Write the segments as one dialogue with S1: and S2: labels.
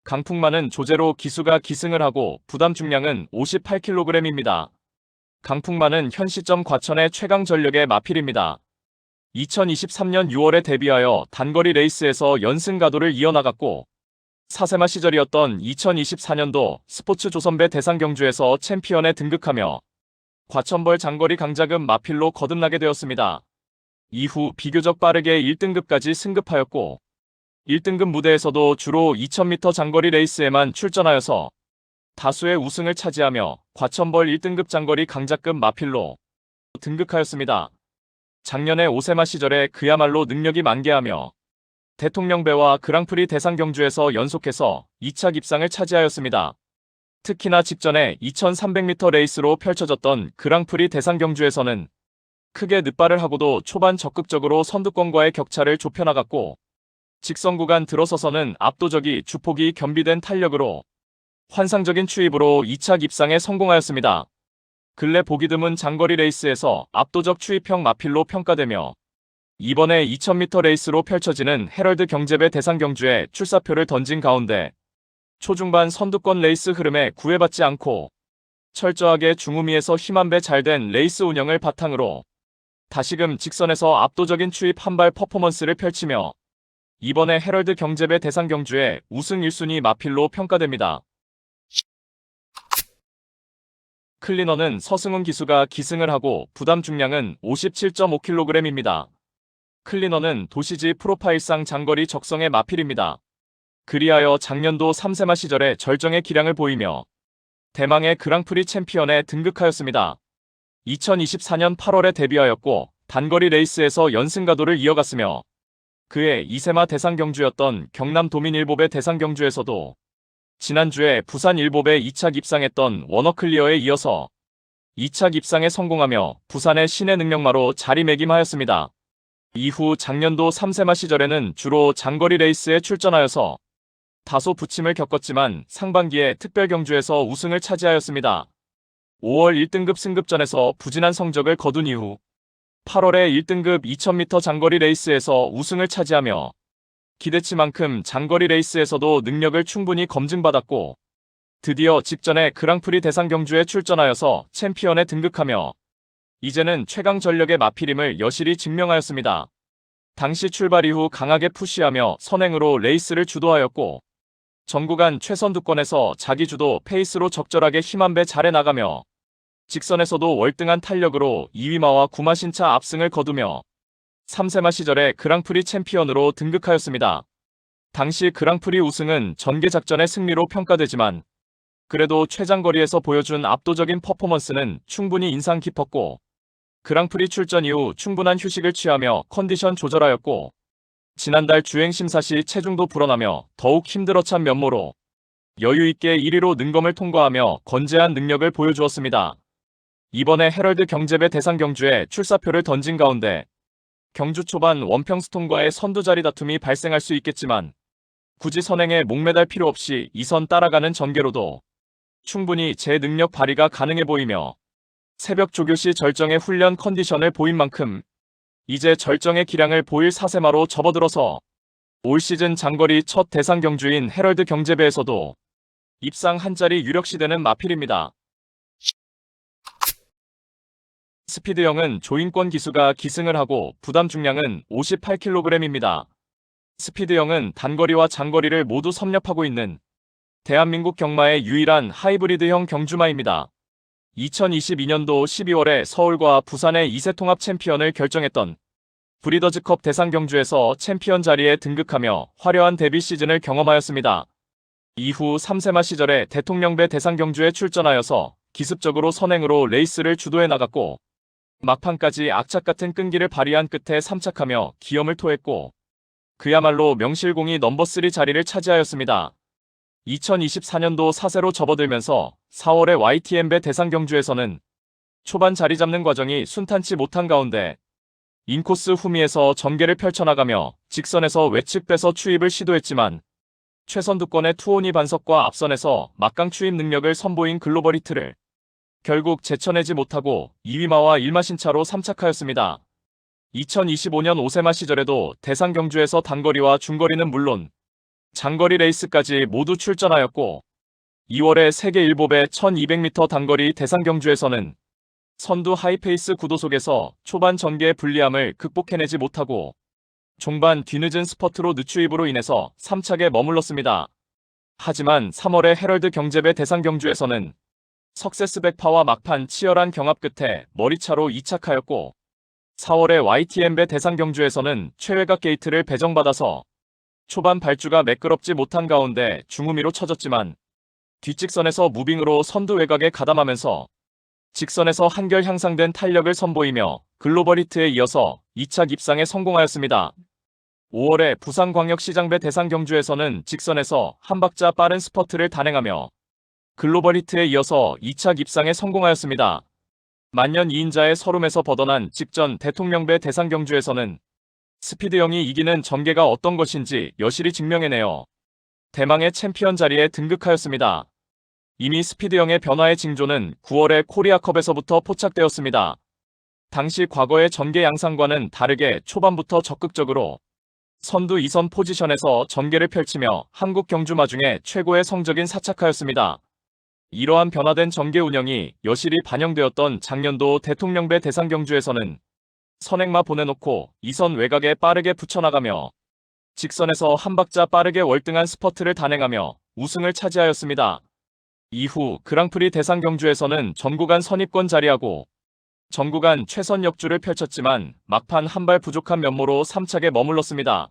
S1: 강풍마는 조제로 기수가 기승을 하고 부담 중량은 58kg입니다. 강풍마는 현 시점 과천의 최강 전력의 마필입니다. 2023년 6월에 데뷔하여 단거리 레이스에서 연승 가도를 이어나갔고 사세마 시절이었던 2024년도 스포츠조선배 대상경주에서 챔피언에 등극하며 과천벌 장거리 강자급 마필로 거듭나게 되었습니다. 이후 비교적 빠르게 1등급까지 승급하였고 1등급 무대에서도 주로 2000m 장거리 레이스에만 출전하여서 다수의 우승을 차지하며 과천벌 1등급 장거리 강자급 마필로 등극하였습니다. 작년에 오세마 시절에 그야말로 능력이 만개하며 대통령배와 그랑프리 대상경주에서 연속해서 2차 입상을 차지하였습니다. 특히나 직전에 2300m 레이스로 펼쳐졌던 그랑프리 대상경주에서는 크게 늑발을 하고도 초반 적극적으로 선두권과의 격차를 좁혀나갔고 직선 구간 들어서서는 압도적이 주폭이 겸비된 탄력으로 환상적인 추입으로 2차 입상에 성공하였습니다. 근래 보기 드문 장거리 레이스에서 압도적 추입형 마필로 평가되며 이번에 2000m 레이스로 펼쳐지는 헤럴드 경제배 대상경주에 출사표를 던진 가운데 초중반 선두권 레이스 흐름에 구애받지 않고 철저하게 중후미에서 힘한배 잘된 레이스 운영을 바탕으로 다시금 직선에서 압도적인 추입 한발 퍼포먼스를 펼치며 이번에 헤럴드 경제배 대상경주의 우승 1순위 마필로 평가됩니다. 클리너는 서승훈 기수가 기승을 하고 부담 중량은 57.5kg입니다. 클리너는 도시지 프로파일상 장거리 적성의 마필입니다. 그리하여 작년도 3세마 시절에 절정의 기량을 보이며 대망의 그랑프리 챔피언에 등극하였습니다. 2024년 8월에 데뷔하였고 단거리 레이스에서 연승 가도를 이어갔으며 그의 2세마 대상경주였던 경남 도민일보배 대상경주에서도 지난주에 부산 일보배 2차 입상했던 워너클리어에 이어서 2차 입상에 성공하며 부산의 신의 능력마로 자리매김하였습니다. 이후 작년도 3세마 시절에는 주로 장거리 레이스에 출전하여서 다소 부침을 겪었지만 상반기에 특별경주에서 우승을 차지하였습니다. 5월 1등급 승급전에서 부진한 성적을 거둔 이후 8월에 1등급 2000m 장거리 레이스에서 우승을 차지하며 기대치만큼 장거리 레이스에서도 능력을 충분히 검증받았고 드디어 직전에 그랑프리 대상경주에 출전하여서 챔피언에 등극하며 이제는 최강 전력의 마필임을 여실히 증명하였습니다. 당시 출발 이후 강하게 푸시하며 선행으로 레이스를 주도하였고 전구간 최선두권에서 자기 주도 페이스로 적절하게 힘한배 잘해나가며 직선에서도 월등한 탄력으로 2위마와 9마 신차 압승을 거두며 3세마 시절에 그랑프리 챔피언으로 등극하였습니다. 당시 그랑프리 우승은 전개작전의 승리로 평가되지만 그래도 최장거리에서 보여준 압도적인 퍼포먼스는 충분히 인상 깊었고 그랑프리 출전 이후 충분한 휴식을 취하며 컨디션 조절하였고 지난달 주행심사 시 체중도 불어나며 더욱 힘들어찬 면모로 여유있게 1위로 능검을 통과하며 건재한 능력을 보여주었습니다. 이번에 헤럴드 경제배 대상경주에 출사표를 던진 가운데 경주 초반 원평스톤과의 선두자리 다툼이 발생할 수 있겠지만 굳이 선행에 목매달 필요 없이 2선 따라가는 전개로도 충분히 제 능력 발휘가 가능해 보이며 새벽 조교시 절정의 훈련 컨디션을 보인 만큼 이제 절정의 기량을 보일 사세마로 접어들어서 올 시즌 장거리 첫 대상경주인 헤럴드 경제배에서도 입상 한 자리 유력시되는 마필입니다. 스피드형은 조인권 기수가 기승을 하고 부담 중량은 58kg입니다. 스피드형은 단거리와 장거리를 모두 섭렵하고 있는 대한민국 경마의 유일한 하이브리드형 경주마입니다. 2022년도 12월에 서울과 부산의 2세 통합 챔피언을 결정했던 브리더즈컵 대상경주에서 챔피언 자리에 등극하며 화려한 데뷔 시즌을 경험하였습니다. 이후 3세마 시절에 대통령배 대상경주에 출전하여서 기습적으로 선행으로 레이스를 주도해 나갔고 막판까지 악착같은 끈기를 발휘한 끝에 3착하며 기염을 토했고 그야말로 명실공히 넘버3 자리를 차지하였습니다. 2024년도 4세로 접어들면서 4월의 YTN배 대상경주에서는 초반 자리 잡는 과정이 순탄치 못한 가운데 인코스 후미에서 전개를 펼쳐나가며 직선에서 외측 빼서 추입을 시도했지만 최선두권의 투오니 반석과 앞선에서 막강 추입 능력을 선보인 글로벌 히트를 결국 제쳐내지 못하고 2위마와 1마 신차로 3착하였습니다. 2025년 5세마 시절에도 대상경주에서 단거리와 중거리는 물론 장거리 레이스까지 모두 출전하였고 2월에 세계 일보배 1200m 단거리 대상 경주에서는 선두 하이페이스 구도 속에서 초반 전개의 불리함을 극복해내지 못하고 종반 뒤늦은 스퍼트로 늦추입으로 인해서 3착에 머물렀습니다. 하지만 3월의 헤럴드 경제배 대상 경주에서는 석세스백파와 막판 치열한 경합 끝에 머리차로 2착하였고 4월의 YTN배 대상 경주에서는 최외곽 게이트를 배정받아서 초반 발주가 매끄럽지 못한 가운데 중후미로 쳐졌지만 뒷직선에서 무빙으로 선두 외곽에 가담하면서 직선에서 한결 향상된 탄력을 선보이며 글로벌 히트에 이어서 2착 입상에 성공하였습니다. 5월에 부산광역시장배 대상 경주에서는 직선에서 한 박자 빠른 스퍼트를 단행하며 글로벌 히트에 이어서 2착 입상에 성공하였습니다. 만년 2인자의 서름에서 벗어난 직전 대통령배 대상 경주에서는 스피드형이 이기는 전개가 어떤 것인지 여실히 증명해내어 대망의 챔피언 자리에 등극하였습니다. 이미 스피드형의 변화의 징조는 9월의 코리아컵에서부터 포착되었습니다. 당시 과거의 전개 양상과는 다르게 초반부터 적극적으로 선두 2선 포지션에서 전개를 펼치며 한국 경주마 중에 최고의 성적인 사착하였습니다. 이러한 변화된 전개 운영이 여실히 반영되었던 작년도 대통령배 대상 경주에서는 선행마 보내놓고 2선 외곽에 빠르게 붙여나가며 직선에서 한 박자 빠르게 월등한 스퍼트를 단행하며 우승을 차지하였습니다. 이후 그랑프리 대상 경주에서는 전구간 선입권 자리하고 전구간 최선 역주를 펼쳤지만 막판 한 발 부족한 면모로 3착에 머물렀습니다.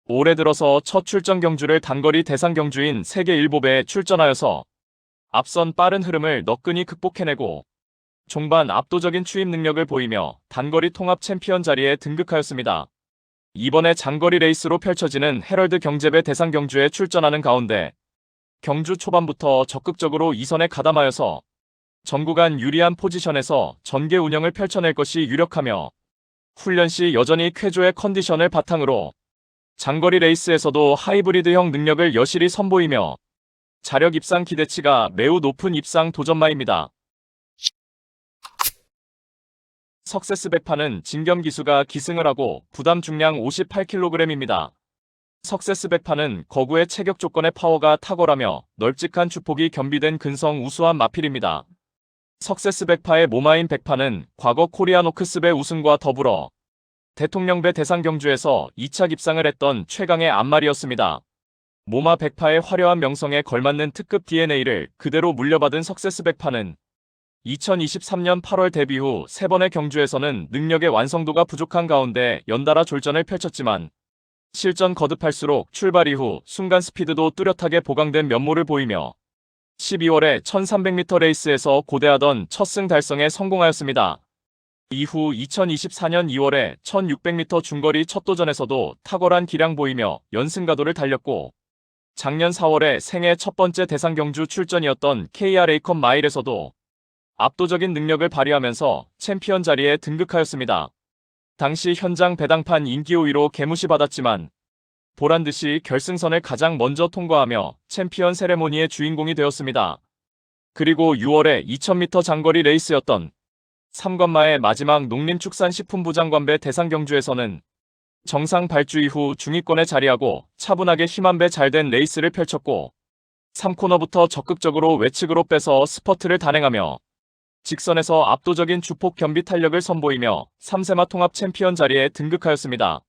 S1: 올해 들어서 첫 출전 경주를 단거리 대상 경주인 세계 일보배에 출전하여서 앞선 빠른 흐름을 너끈히 극복해내고 종반 압도적인 추입 능력을 보이며 단거리 통합 챔피언 자리에 등극하였습니다. 이번에 장거리 레이스로 펼쳐지는 헤럴드 경제배 대상 경주에 출전하는 가운데 경주 초반부터 적극적으로 2선에 가담하여서 전구간 유리한 포지션에서 전개 운영을 펼쳐낼 것이 유력하며 훈련 시 여전히 쾌조의 컨디션을 바탕으로 장거리 레이스에서도 하이브리드형 능력을 여실히 선보이며 자력 입상 기대치가 매우 높은 입상 도전마입니다. 석세스백파는 진겸 기수가 기승을 하고 부담 중량 58kg입니다. 석세스백파는 거구의 체격 조건의 파워가 탁월하며 널찍한 주폭이 겸비된 근성 우수한 마필입니다. 석세스백파의 모마인 백파는 과거 코리아노크스배 우승과 더불어 대통령배 대상 경주에서 2착 입상을 했던 최강의 앞말이었습니다. 모마 백파의 화려한 명성에 걸맞는 특급 DNA를 그대로 물려받은 석세스백파는 2023년 8월 데뷔 후 3번의 경주에서는 능력의 완성도가 부족한 가운데 연달아 졸전을 펼쳤지만 실전 거듭할수록 출발 이후 순간 스피드도 뚜렷하게 보강된 면모를 보이며 12월에 1300m 레이스에서 고대하던 첫 승 달성에 성공하였습니다. 이후 2024년 2월에 1600m 중거리 첫 도전에서도 탁월한 기량 보이며 연승가도를 달렸고 작년 4월에 생애 첫 번째 대상 경주 출전이었던 KRA컵 마일에서도 압도적인 능력을 발휘하면서 챔피언 자리에 등극하였습니다. 당시 현장 배당판 인기 5위로 개무시받았지만 보란듯이 결승선을 가장 먼저 통과하며 챔피언 세레모니의 주인공이 되었습니다. 그리고 6월에 2000m 장거리 레이스였던 삼건마의 마지막 농림축산식품부 장관배 대상 경주에서는 정상 발주 이후 중위권에 자리하고 차분하게 힘한배 잘된 레이스를 펼쳤고 3코너부터 적극적으로 외측으로 빼서 스퍼트를 단행하며 직선에서 압도적인 주폭 겸비 탄력을 선보이며 3세마 통합 챔피언 자리에 등극하였습니다.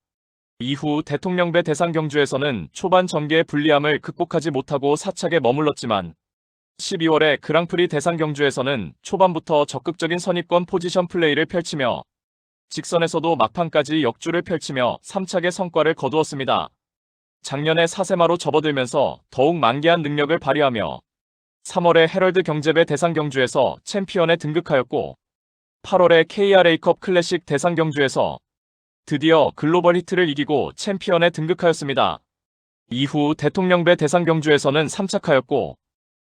S1: 이후 대통령배 대상 경주에서는 초반 전개의 불리함을 극복하지 못하고 4착에 머물렀지만 12월에 그랑프리 대상 경주에서는 초반부터 적극적인 선입권 포지션 플레이를 펼치며 직선에서도 막판까지 역주를 펼치며 3착의 성과를 거두었습니다. 작년에 4세마로 접어들면서 더욱 만개한 능력을 발휘하며 3월에 헤럴드 경제배 대상 경주에서 챔피언에 등극하였고 8월에 KRA컵 클래식 대상 경주에서 드디어 글로벌 히트를 이기고 챔피언에 등극하였습니다. 이후 대통령배 대상 경주에서는 3착하였고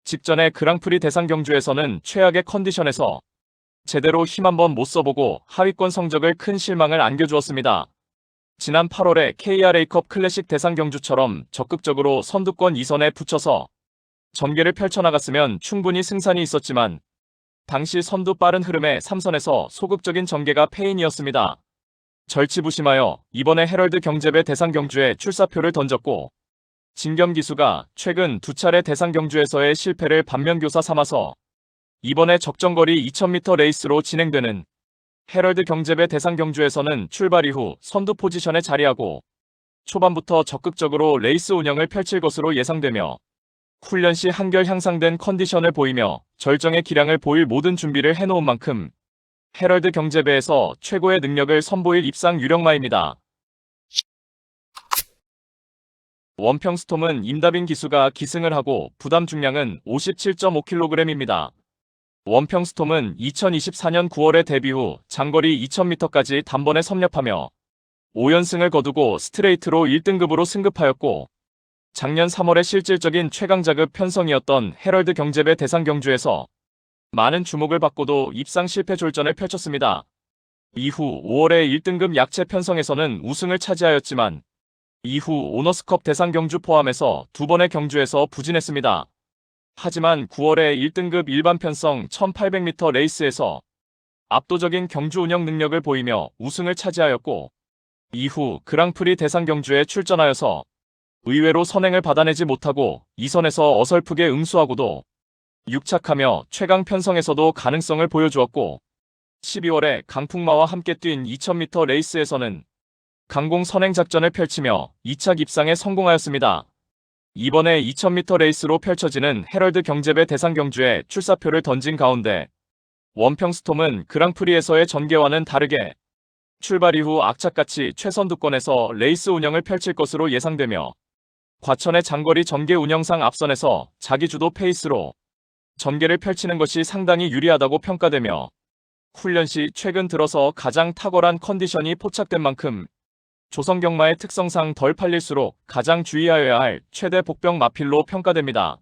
S1: 직전에 그랑프리 대상 경주에서는 최악의 컨디션에서 제대로 힘 한번 못 써보고 하위권 성적을 큰 실망을 안겨주었습니다. 지난 8월에 KRA컵 클래식 대상 경주처럼 적극적으로 선두권 2선에 붙여서 전개를 펼쳐나갔으면 충분히 승산이 있었지만 당시 선두 빠른 흐름의 3선에서 소극적인 전개가 패인이었습니다. 절치부심하여 이번에 헤럴드 경제배 대상 경주에 출사표를 던졌고 진겸 기수가 최근 두 차례 대상 경주에서의 실패를 반면교사 삼아서 이번에 적정거리 2000m 레이스로 진행되는 헤럴드 경제배 대상 경주에서는 출발 이후 선두 포지션에 자리하고 초반부터 적극적으로 레이스 운영을 펼칠 것으로 예상되며 훈련 시 한결 향상된 컨디션을 보이며 절정의 기량을 보일 모든 준비를 해놓은 만큼 헤럴드 경제배에서 최고의 능력을 선보일 입상 유력마입니다. 원평스톰은 임다빈 기수가 기승을 하고 부담 중량은 57.5kg입니다. 원평스톰은 2024년 9월에 데뷔 후 장거리 2000m까지 단번에 섭렵하며 5연승을 거두고 스트레이트로 1등급으로 승급하였고 작년 3월에 실질적인 최강자급 편성이었던 헤럴드 경제배 대상 경주에서 많은 주목을 받고도 입상 실패 졸전을 펼쳤습니다. 이후 5월에 1등급 약체 편성에서는 우승을 차지하였지만 이후 오너스컵 대상 경주 포함해서 두 번의 경주에서 부진했습니다. 하지만 9월에 1등급 일반 편성 1800m 레이스에서 압도적인 경주 운영 능력을 보이며 우승을 차지하였고 이후 그랑프리 대상 경주에 출전하여서 의외로 선행을 받아내지 못하고 2선에서 어설프게 응수하고도 육착하며 최강 편성에서도 가능성을 보여주었고 12월에 강풍마와 함께 뛴 2000m 레이스에서는 강공 선행 작전을 펼치며 2착 입상에 성공하였습니다. 이번에 2000m 레이스로 펼쳐지는 헤럴드 경제배 대상 경주에 출사표를 던진 가운데 원평스톰은 그랑프리에서의 전개와는 다르게 출발 이후 악착같이 최선두권에서 레이스 운영을 펼칠 것으로 예상되며 과천의 장거리 전개 운영상 앞선에서 자기 주도 페이스로 전개를 펼치는 것이 상당히 유리하다고 평가되며 훈련 시 최근 들어서 가장 탁월한 컨디션이 포착된 만큼 조선경마의 특성상 덜 팔릴수록 가장 주의하여야 할 최대 복병 마필로 평가됩니다.